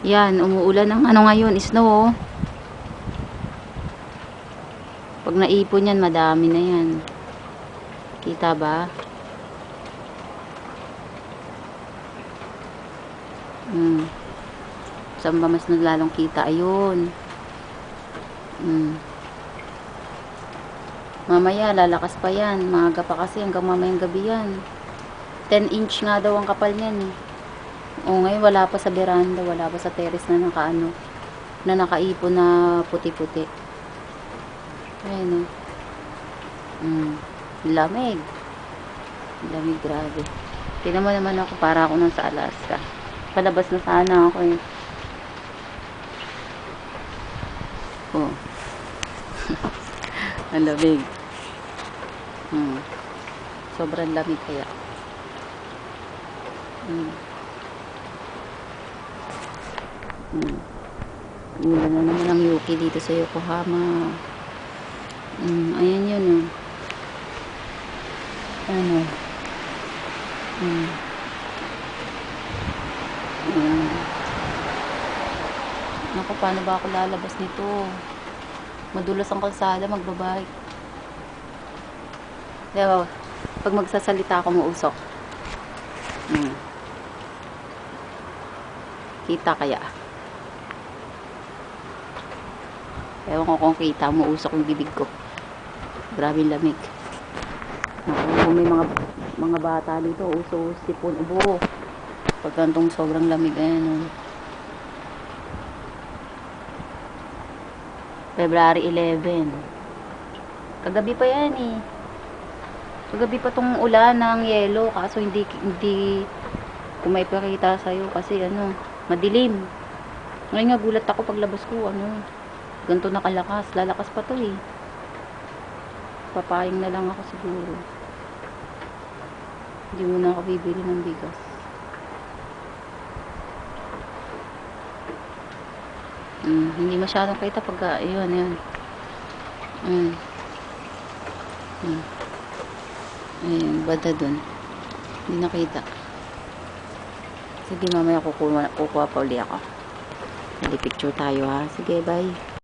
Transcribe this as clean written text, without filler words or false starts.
Yan, umuulan ng ano ngayon, snow oh. Pag naipon yan, madami na yan. Kita ba? Saan ba mas lalong kita? Ayun. Mamaya, lalakas pa yan. Maaga pa kasi, hanggang mamayang gabi yan. 10 inch nga daw ang kapal niyan eh. O ngayon, wala pa sa veranda, wala pa sa terrace na nakaano, na nakaipon na puti-puti. Ayan o. Lamig. Lamig, grabe. Tingnan mo naman ako, para ako nasa Alaska. Palabas na sana ako eh. Oh. Ang lamig. Sobrang lamig kaya. Ulan na naman ang Yuki dito sa Yokohama. Ayan yun oh. Ano? Naku, paano ba ako lalabas nito? Madulas ang kalsada, magbabike. Diba, pag magsasalita ako, mausok. Kita kaya? Ewan ko kung kita, mausok yung bibig ko. Grabe yung lamig. Naku, may mga bata dito, uso, sipon, ubo. Pagkantong sobrang lamig, ayan. February 11. Kagabi pa yan eh. Kagabi pa tong ulan ng yelo, kaso hindi kung may pakita sa'yo kasi ano, madilim. Ngayon nga gulat ako paglabas ko, ano, ganito nakalakas, lalakas pa to eh. Papayang na lang ako siguro. Hindi muna ako bibili ng bigas. Hindi masyadong kita pag ayun. Ayun, banda dun. Hindi nakita. Sige, mamaya kukuha pa uli ako. Hindi picture tayo ha. Sige, bye.